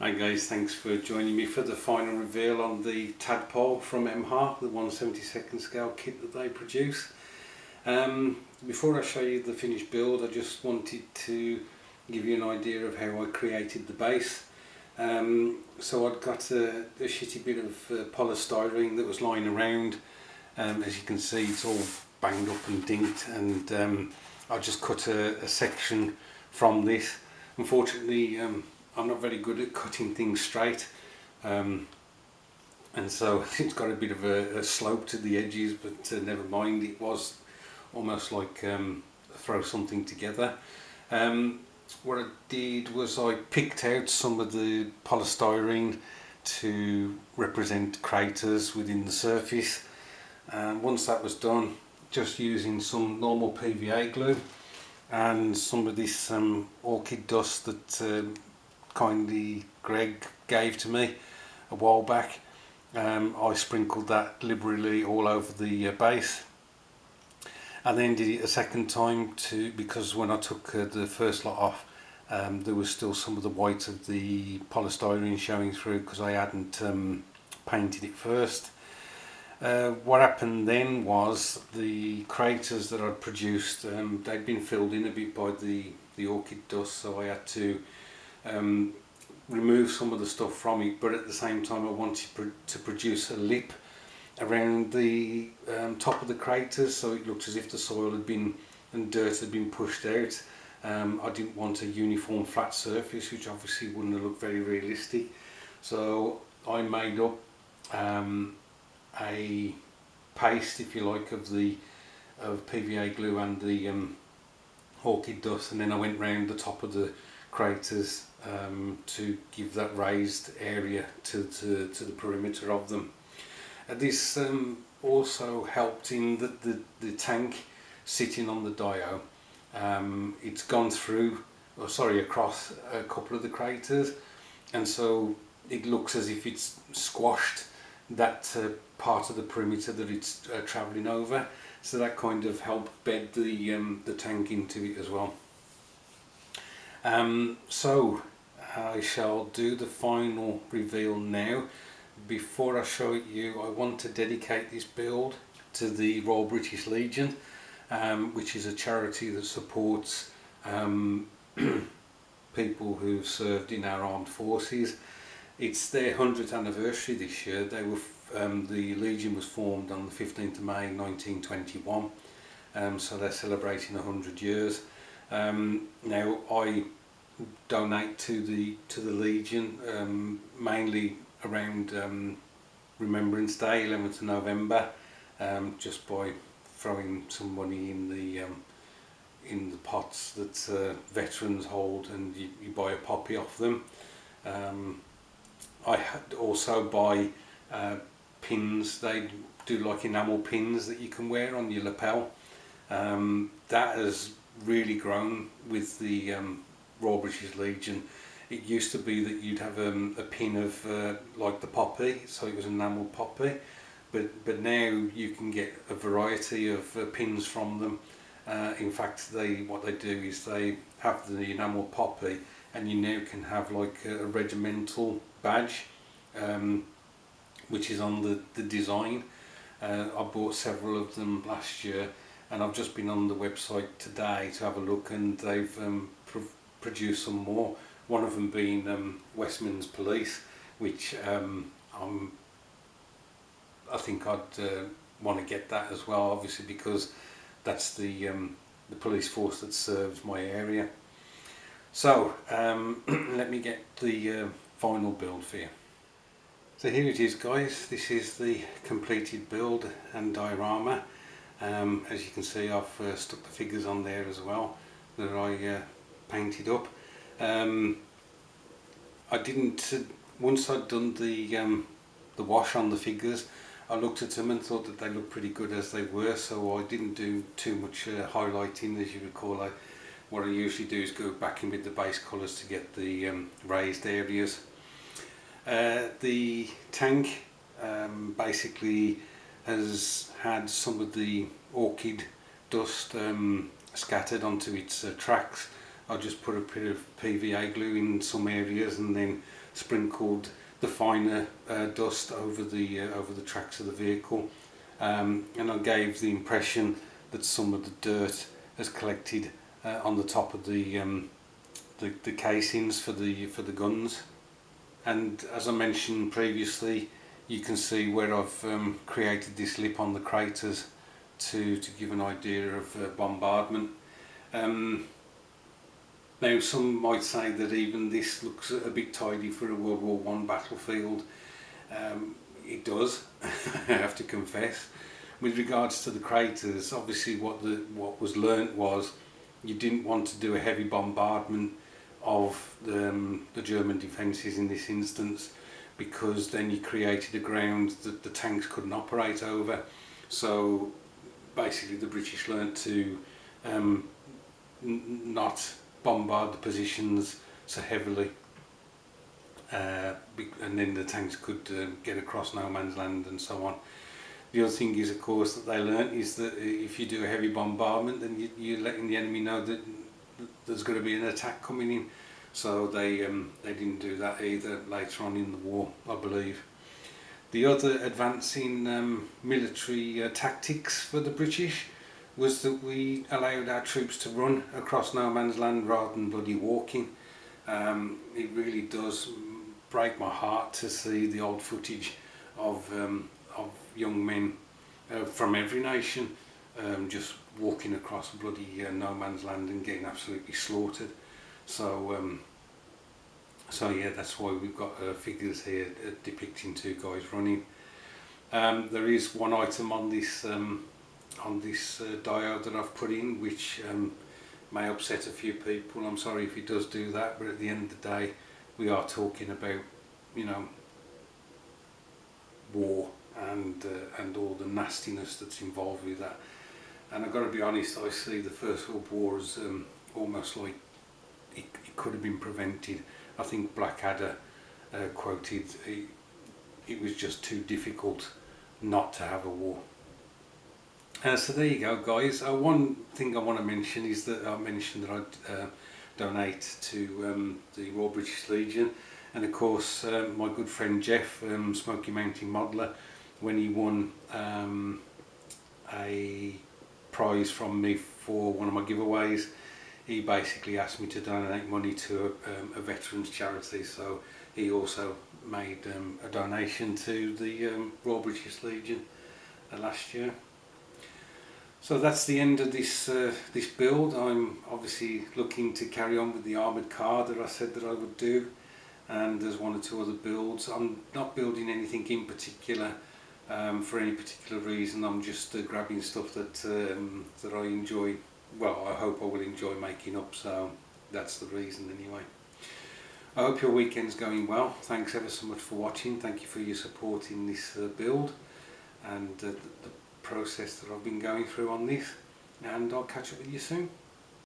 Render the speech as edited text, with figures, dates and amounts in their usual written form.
Hi guys, thanks for joining me for the final reveal on the Tadpole from Emhar, the 1/72 scale kit that they produce. Before I show you the finished build, I just wanted to give you an idea of how I created the base. So I'd got a shitty bit of polystyrene that was lying around. As you can see, it's all banged up and dinked, and I just cut a section from this. Unfortunately, I'm not very good at cutting things straight, and so it's got a bit of a slope to the edges, but never mind, it was almost like throw something together. What I did was I picked out some of the polystyrene to represent craters within the surface, and once that was done, just using some normal PVA glue and some of this orchid dust that kindly Greg gave to me a while back, I sprinkled that liberally all over the base, and then did it a second time because when I took the first lot off, there was still some of the white of the polystyrene showing through because I hadn't painted it first. What happened then was the craters that I'd produced, they'd been filled in a bit by the orchid dust, so I had to remove some of the stuff from it, but at the same time I wanted to produce a lip around the top of the craters, so it looked as if the soil had been and dirt had been pushed out. I didn't want a uniform flat surface, which obviously wouldn't have looked very realistic, so I made up a paste, if you like, of PVA glue and the orchid dust, and then I went round the top of the craters to give that raised area to the perimeter of them. This also helped in that the tank sitting on the dio, it's gone through, across a couple of the craters, and so it looks as if it's squashed that part of the perimeter that it's travelling over, so that kind of helped bed the tank into it as well. So I shall do the final reveal now. Before I show it you, I want to dedicate this build to the Royal British Legion, which is a charity that supports people who've served in our armed forces. It's their 100th anniversary this year. The Legion was formed on the 15th of May 1921, so they're celebrating 100 years. Now I donate to the Legion mainly around Remembrance Day, 11th of November, just by throwing some money in the pots that veterans hold, and you buy a poppy off them. I also buy pins. They do like enamel pins that you can wear on your lapel. That has really grown with the Royal British Legion. It used to be that you'd have a pin of like the poppy, so it was an enamel poppy, but now you can get a variety of pins from them. In fact, what they do is they have the enamel poppy, and you now can have like a regimental badge, which is on the design. I bought several of them last year, and I've just been on the website today to have a look, and they've produced some more. One of them being Westminster Police, which I think I'd want to get that as well, obviously because that's the police force that serves my area. So let me get the final build for you. So here it is, guys. This is the completed build and diorama. As you can see, I've stuck the figures on there as well that I painted up. I didn't, once I'd done the wash on the figures, I looked at them and thought that they looked pretty good as they were, so I didn't do too much highlighting. As you recall, what I usually do is go back in with the base colours to get the raised areas. The tank basically has had some of the orchid dust scattered onto its tracks, I just put a bit of PVA glue in some areas and then sprinkled the finer dust over the tracks of the vehicle, and I gave the impression that some of the dirt has collected on the top of the casings for the guns. And as I mentioned previously, you can see where I've created this lip on the craters to give an idea of bombardment. Now some might say that even this looks a bit tidy for a World War I battlefield. It does, I have to confess. With regards to the craters, obviously what was learnt was you didn't want to do a heavy bombardment of the German defences in this instance, because then you created a ground that the tanks couldn't operate over. So basically the British learnt to not bombard the positions so heavily, and then the tanks could get across no man's land and so on. The other thing is, of course, that they learnt is that if you do a heavy bombardment, then you're letting the enemy know that there's going to be an attack coming in. So they didn't do that either later on in the war, I believe. The other advance in military tactics for the British was that we allowed our troops to run across no man's land rather than bloody walking. It really does break my heart to see the old footage of young men from every nation just walking across bloody no man's land and getting absolutely slaughtered. So yeah, that's why we've got figures here depicting two guys running. There is one item on this diode that I've put in which may upset a few people. I'm sorry if it does do that, but at the end of the day we are talking about, you know, war and all the nastiness that's involved with that. And I've got to be honest, I see the First World War as almost like it could have been prevented. I think Blackadder quoted, it was just too difficult not to have a war. So there you go, guys. One thing I want to mention is that I mentioned that I'd donate to the Royal British Legion, and of course my good friend Jeff, Smoky Mountain Modeller, when he won a prize from me for one of my giveaways, he basically asked me to donate money to a veterans charity. So he also made a donation to the Royal British Legion last year. So that's the end of this build. I'm obviously looking to carry on with the armoured car that I said that I would do, and there's one or two other builds. I'm not building anything in particular for any particular reason. I'm just grabbing stuff that I enjoy. Well, I hope I will enjoy making up, so that's the reason anyway. I hope your weekend's going well. Thanks ever so much for watching. Thank you for your support in this build and the process that I've been going through on this, and I'll catch up with you soon.